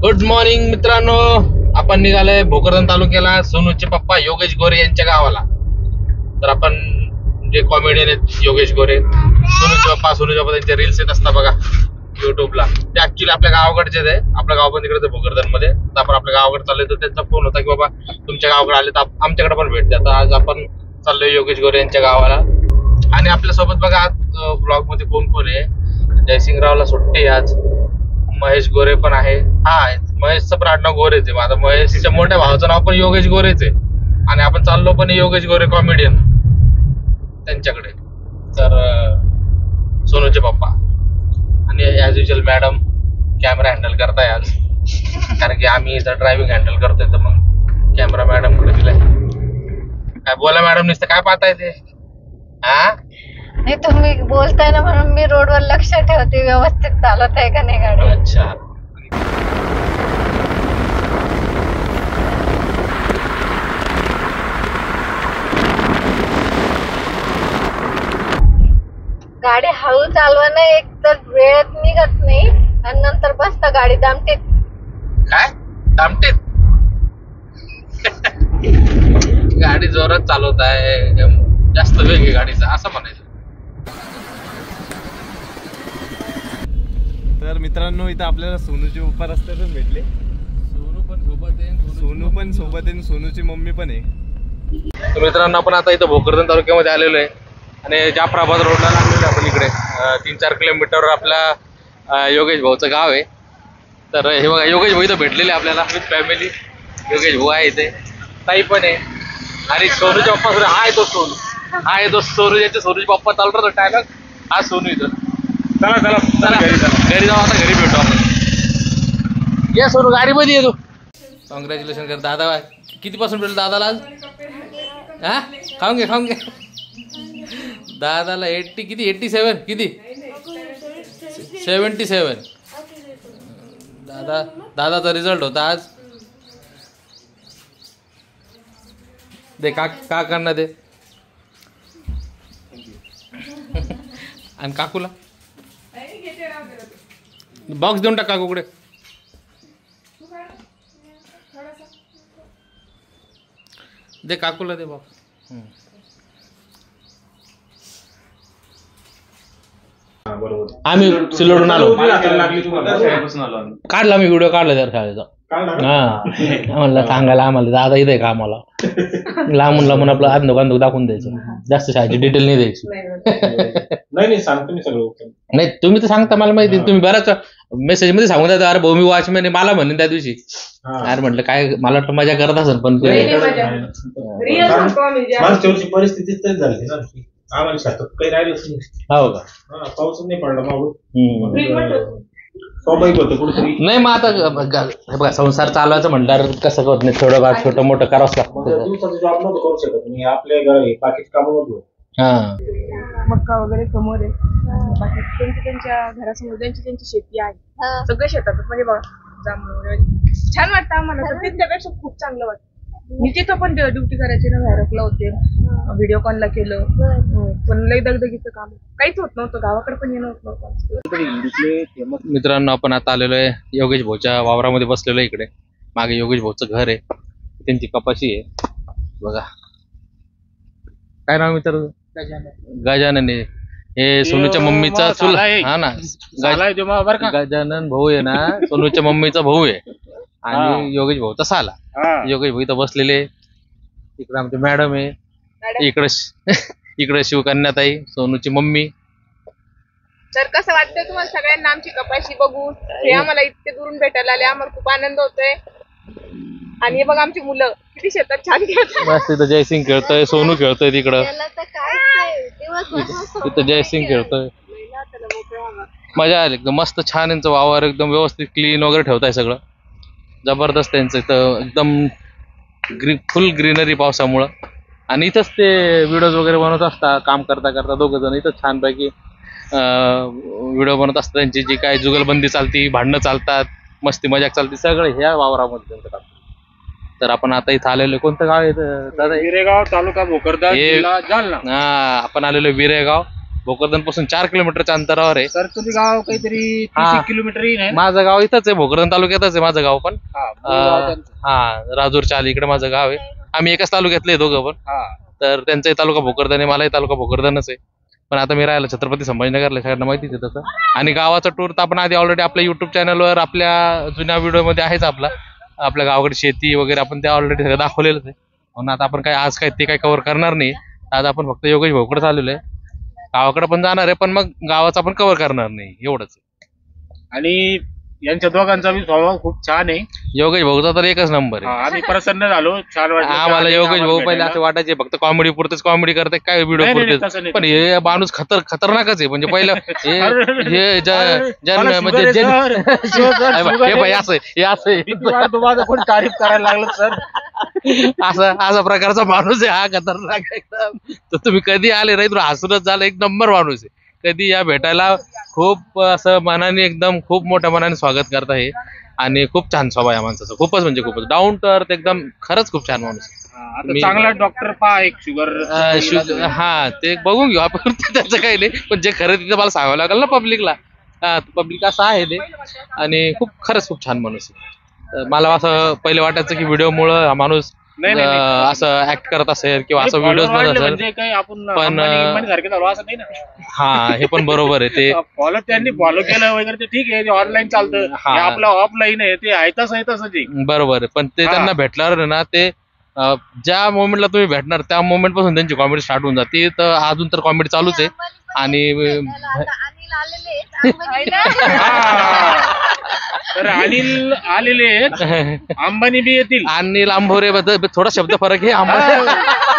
Good morning मित्रांनो, आपण निघालोय भोकरदन तालुक्याला सोनूचे पप्पा योगेश गोरे यांच्या गावाला. तर आपण जे कॉमेडियन आहेत योगेश गोरे, सोनूचे पप्पा त्यांचे रील्स येत असतात बघा युट्यूबला. ते ऍक्च्युली आपल्या गावाकडचेच आहे. आपलं गाव पण तिकडे भोकरदन मध्ये. तर आपण आपल्या गावाकडे चाललोय, तर त्यांचा फोन होता की बाबा तुमच्या गावाकडे आले तर आमच्याकडे पण भेट द्या. तर आज आपण चाललोय योगेश गोरे यांच्या गावाला. आणि आपल्या सोबत बघा आज ब्लॉग मध्ये कोण कोण आहे. जयसिंगरावला सुट्टी आज. महेश गोरे पण आहे. हा, महेशचं पण आडनाव गोरेच आहे. माझा महेशच्या मोठ्या भावाचं नाव पण योगेश गोरेच आहे. आणि आपण चाललो पण योगेश गोरे कॉमेडियन त्यांच्याकडे. तर सोनूचे पप्पा आणि as usual madam camera handle करताय आज, कारण की आम्ही इथं ड्रायव्हिंग हँडल करतोय. तर मग कॅमेरा मॅडम कडे दिलाय. काय बोला मॅडम, नुसतं काय पाहताय ते? हा नाही, तुम्ही बोलताय ना म्हणून मी रोडवर लक्ष ठेवते व्यवस्थित चालत आहे का नाही गाडी. अच्छा. गाडी हळू चालवा ना, एक तर वेळेत निघत नाही आणि नंतर बसता गाडी दामटीत. काय दामटीत? गाडी जोरात चालवत आहे, जास्त वेग आहे गाडीचा असं म्हणायचं. तर मित्रांनो, इथं आपल्याला सोनूचे पप्पा रस्त्यातच भेटले. सोनू पण सोबत आहे, सोनूची मम्मी पण आहे. तर मित्रांनो, आपण आता इथं भोकरदन तालुक्यामध्ये आलेलो आहे आणि जाफराबाद रोडला लागलेलो आहे आपण इकडे. 3-4 किलोमीटरवर आपला योगेश भाऊचं गाव आहे. तर हे बघा, योगेश भाऊ इथं भेटलेले आपल्याला विथ फॅमिली. योगेश भाऊ आहे इथे, ताई पण आहे आणि सोनूचे पप्पा सुद्धा. हा आहे तो सोनू, हा आहे तो सोनू, ज्याचे सोनूचे पप्पा चालू राहतो डायलॉग. हा सोनू इथं. चला चला चला घरी जाऊ आता, घरी भेटू आपण. या सोनू गाडीमध्ये येतो. कॉंग्रॅच्युलेशन कर दादा. कितीपासून भेटलं दादाला आज? हा, खाऊन घे दादाला 80 किती 87 किती 77. दादाचा रिझल्ट होता आज. दे का करणार दे. आणि काकूला बॉक्स देऊन टाक काकूकडे. दे काकूला दे बॉक्स. आम्ही सिल्लोडून आलो. काढला मी व्हिडिओ काढला त्या शाळेचा. हा, म्हणलं सांगायला आम्हाला दादा इथे का आम्हाला लांबून आपलं अंधोक दाखवून द्यायचं. जास्त शाळेची डिटेल नाही द्यायची. नाही सांगतो मी सगळं. नाही तुम्ही तर सांगता, मला माहिती. तुम्ही बऱ्याच मेसेज मध्ये सांगून द्या, अरे भाऊ मी वॉचमॅन आहे मला म्हणेन त्या दिवशी. अरे म्हटलं काय, मला वाटतं मजा करत असेल पण मागच्या परिस्थिती तेच झाली ना. आम्हाला शेतात काही राहिलंच नाही. हो का? पाऊस नाही पडला मागून. स्वाभाविक होतं कुठेतरी. नाही मग आता बघा, संसार चालवायचं म्हटल्यावर कसं करत नाही, थोडं छोटं मोठं करावंच लागतं. दिवसाचा जॉब नव्हतं करू शकत मी. आपल्या बाकीच काम नव्हतं. हा, मक्का वगैरे समोर आहे. बाकी त्यांच्या घरासमोर त्यांची शेती आहे. सगळं शेतातच म्हणजे बघा जांभूळ वगैरे छान वाटतं आम्हाला. तर तिथल्यापेक्षा खूप चांगलं वाटतं. मी तिथं पण ड्युटी करायची ना, व्हायरसला होते, व्हिडिओ कॉलला केलं. पण लई दगदगीचं काम, काहीच होत नव्हतं. गावाकडे पण येणं होत नव्हतं. मित्रांनो, आपण आता आलेलो आहे योगेश भाऊच्या वावरामध्ये बसलेलो आहे. इकडे मागे योगेश भाऊचं घर आहे, त्यांची कपाशी आहे बघा. काय नाव मित्र? गजानन आहे. हे सोनूच्या मम्मीचा चुल. हा ना, गजानन भाऊ आहे ना, सोनूच्या मम्मीचा भाऊ आहे. आणि योगेश भाऊचा साला. योगेश भाऊ इथं बसलेले. इकडे आमची मॅडम आहे. इकडे शिवकन्याताई, सोनूची मम्मी. तर कसं वाटतंय तुम्हाला सगळ्यांना आमची कपाशी बघून? हे आम्हाला इतके दुरून भेटायला आले, आम्हाला खूप आनंद होतोय. आणि हे बघा आमची मुलं किती शेतात छान खेळतात. मस्त इथं जयसिंग खेळतोय, सोनू खेळतोय तिकडं. इथं जयसिंग खेळतोय. मजा आली एकदम. मस्त छान यांचं वावर एकदम व्यवस्थित क्लीन वगैरे ठेवताय सगळं. जबरदस्त त्यांचं इथं एकदम फुल ग्रीनरी पावसामुळं. आणि इथंच ते व्हिडिओज वगैरे बनवत असतात काम करता करता दोघं जण. इथंच छानपैकी व्हिडिओ बनवत असतात. त्यांची जी काय जुगलबंदी चालती, भांडणं चालतात, मस्ती मजाक चालती, सगळं ह्या वावरामध्ये त्यांचं काम. तर आपण आता इथं आलेलो. कोणतं गाव आहे दादा? विरेगाव, तालुका भोकरदन, जिल्हा जालना. हा, आपण आलेलो विरेगाव. भोकरदन पासून 4 किलोमीटरच्या अंतरावर आहे. सर तुझं गाव काहीतरी 30 किलोमीटर आहे. माझं गाव इथंच आहे, भोकरदन तालुक्यातच आहे माझं गाव पण. हा हा, राजूरच्या अलीकडे माझं गाव आहे. आम्ही एकाच तालुक्यातले दोघं पण. तर त्यांचाही तालुका भोकरदन आहे, मलाही तालुका भोकरदनच आहे. पण आता मी राहिला छत्रपती संभाजीनगरला, सगळ्यांना माहितीच आहे तसं. आणि गावाचा टूर तर आपण आधी ऑलरेडी आपल्या युट्यूब चॅनलवर आपल्या जुन्या व्हिडिओमध्ये आहेच आपल्या गावाकडे शेती वगैरे आपण त्या ऑलरेडी सगळं दाखवलेलंच आहे. म्हणून आता आपण आज ते काय कव्हर करणार नाही. आज आपण फक्त योगेश भाऊकडे आलेलो आहे. गावाकडे पण जाणार आहे, पण मग गावाचा आपण कव्हर करणार नाही एवढंच. आणि यांच्या दोघांचा बी स्वभाव खूप छान आहे. योगेश भाऊचा तर एकच नंबर आहे. आम्ही प्रसन्न झालो, छान वाटलं. आम्हाला योगेश भाऊ पहिले असं वाटायचे फक्त कॉमेडी पुरतेच कॉमेडी करते, काय व्हिडिओ पुरते. पण हे माणूस खतरनाकच आहे. म्हणजे पहिलं हे कोण तारीफ करायला लागलं सर. असा प्रकारचा माणूस आहे हा, खतरनाक एकदम. तर तुम्ही कधी आले नाही, तुला हसूनच झालं. एक नंबर माणूस आहे. कधी या भेटायला खूप असं मनाने एकदम खूप मोठ्या मनाने स्वागत करत आहे. आणि खूप छान स्वभाव आहे माणसाचा, खूपच म्हणजे खूपच डाऊन टू अर्थ एकदम. खरंच खूप छान माणूस. चांगला डॉक्टर पहा एक शुगर. हा, ते बघून घेऊ आपण. त्याचं काही नाही, पण जे खरं तिथं मला सांगावं लागेल ना पब्लिकला. पब्लिक असं आहे ते. आणि खरंच खूप छान माणूस आहे. मला असं पहिले वाटायचं की व्हिडिओमुळं हा माणूस असं ऍक्ट करत असेल किंवा असं व्हिडिओ मध्ये असेल, पण हा, हे पण बरोबर आहे. ते फॉलो त्यांनी फॉलो केलं वगैरे ते ठीक आहे, ऑनलाईन चालतं. आपलं ऑफलाईन आहे, ते आहे तसं बरोबर आहे. पण ते त्यांना भेटल्यावर ना, ते ज्या मोमेंटला तुम्ही भेटणार त्या मोमेंट पासून त्यांची कॉमेडी स्टार्ट होऊन जाते. तर अजून तर कॉमेडी चालूच आहे. आणि तर अनिल आलेले आहेत, अंबानी बी येतील. अनिल अंभोरे बद्दल थोडा शब्द फरक आहे.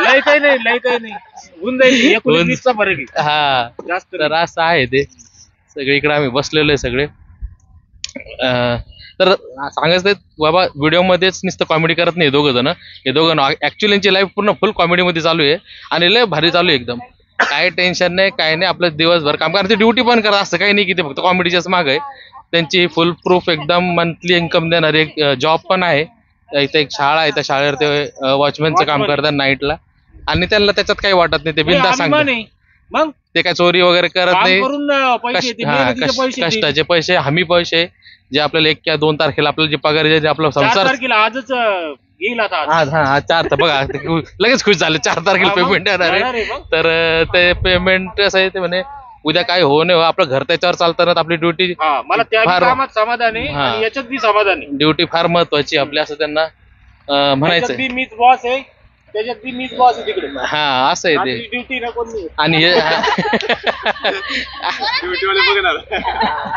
लय काही नाही होऊन जाईल, 19-20चा फरक आहे. हा, जास्त तर असं आहे ते. सगळीकडे आम्ही बसलेलो आहे सगळे. तर सांगायचं बाबा, व्हिडिओ मध्येच नुसतं कॉमेडी करत नाही दोघं जण. हे दोघं ऍक्च्युअली यांची लाईफ पूर्ण फुल कॉमेडी मध्ये चालू आहे. आणि लय भारी चालू आहे एकदम. काही टेन्शन नाही, काय नाही. आपलं दिवसभर काम करायचं, ड्युटी पण करत असतं, काही नाही की ते फक्त कॉमेडीच्याच माग आहे. त्यांची फुल प्रूफ एकदम मंथली इन्कम देणारी एक जॉब पण आहे. इथे एक शाळा आहे, त्या शाळेवर ते वॉचमॅनचं काम करतात नाईटला. आणि त्यांना त्याच्यात काही वाटत नाही, ते बिनधास्त सांगतात. मग ते काय चोरी वगैरे करत नाही. कष्टाचे पैसे, हमी पैसे, जे आपल्याला 1 किंवा 2 तारखेला आपल्याला जे पगार जे आपला संसार आजच येईल. हा 4 तर बघा लगेच खुश झाले. 4 तारखेला पेमेंट येणार आहे. तर ते पेमेंट असं आहे, ते म्हणे उद्या काय हो नाही, आपलं घर त्याच्यावर चालताना आपली ड्युटी मला समाधान आहे, याच्यात बी समाधान आहे. ड्युटी फार महत्वाची आपली, असं त्यांना म्हणायचं. मीच बॉस आहे, त्याच्यात बी मीच बॉस आहे तिकडे. हा, असं आहे ते. ड्युटी ना कोण नाही.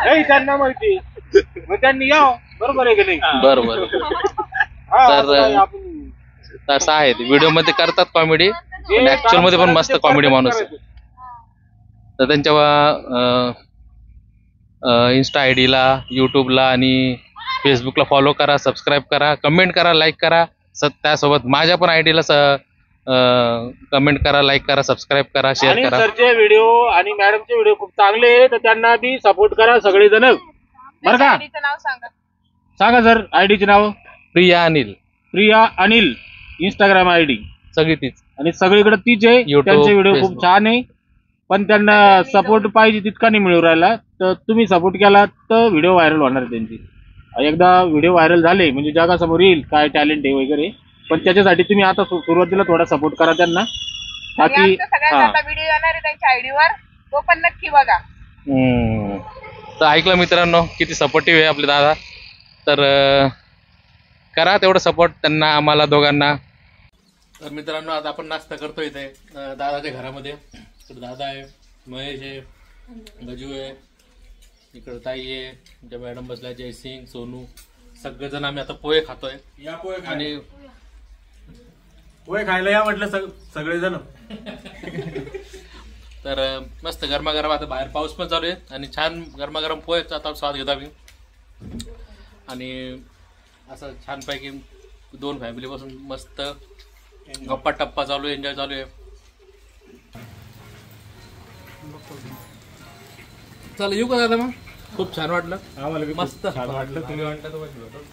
आणि त्यांना माहिती, त्यांनी या बरोबर आहे की नाही. बरोबर. तर असं आहे, व्हिडिओ मध्ये करतात कॉमेडी, पण ऍक्च्युअल मध्ये पण मस्त कॉमेडी माणूस आहे. तर त्यांच्या इन्स्टा आयडीला, युट्यूबला आणि फेसबुकला फॉलो करा, सबस्क्राईब करा, कमेंट करा, लाईक करा. त्यासोबत माझ्या पण आयडीला कमेंट करा, लाईक करा, सबस्क्राईब करा, शेअर करा. सरचे व्हिडिओ आणि मॅडमचे व्हिडिओ खूप चांगले आहे, तर त्यांना बी सपोर्ट करा सगळेजण, बरं का. सांगा सर आयडीचे नाव. प्रिया अनिल इंस्टाग्राम आयडी सगळी तीच, आणि सगळीकडे तीच आहे. त्यांचे व्हिडिओ खूप छान आहे, पण त्यांना सपोर्ट पाहिजे तितका नाही मिळू राहिला. तर तुम्ही सपोर्ट केला तर व्हिडिओ व्हायरल होणार त्यांची. एकदा व्हिडिओ व्हायरल झाले म्हणजे जगासमोर येईल काय टॅलेंट आहे वगैरे. पण त्याच्यासाठी तुम्ही आता सुरुवातीला थोडा सपोर्ट करा त्यांना, बाकी व्हिडिओ येणार आहे त्यांच्या आयडीवर, तो पण नक्की बघा. तर ऐकलं मित्रांनो, किती सपोर्टिव्ह आहे आपले दादा. तर करा तेवढं सपोर्ट त्यांना, आम्हाला दोघांना. तर मित्रांनो, आता आपण नाश्ता करतो इथे दादाच्या घरामध्ये. तर दादा आहे, महेश आहे, गजू आहे, इकडं ताई आहे, त्या मॅडम बसल्या, जयसिंग, सोनू, सगळेजण आम्ही आता पोहे खातोय. या पोहे आणि पोहे खायला या म्हटलं सगळेजण. तर मस्त गरमागरम, आता बाहेर पाऊस पण चालू आहे आणि छान गरमागरम पोहेचा आता स्वाद घेतो आम्ही. आणि असं छानपैकी 2 फॅमिली पासून मस्त गप्पा टप्पा चालू आहे, एन्जॉय चालू आहे. चला येऊ का दादा मग. खूप छान वाटलं. आम्हाला बी मस्त मस्त छान वाटलं. तुम्ही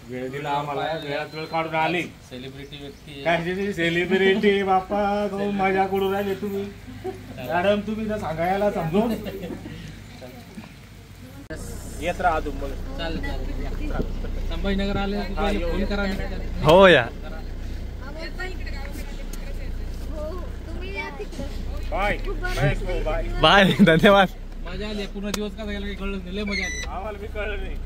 वेळ दिला आम्हाला, वेळात वेळ काढून आली. सेलिब्रिटी व्यक्ती काय सेलिब्रिटी बाप्पा, तो मजा करून राहिले तुम्ही. मॅडम तुम्ही तर सांगायला समजून येत राहा तुम्हाला. चालेल. संभाजीनगर आले फोन करा. हो या. Bye bye. बाय. धन्यवाद. मजा आली. पूर्ण दिवस कसा गेला काही कळलं नाही. लय मजा आली. आम्हाला बी कळलं नाही.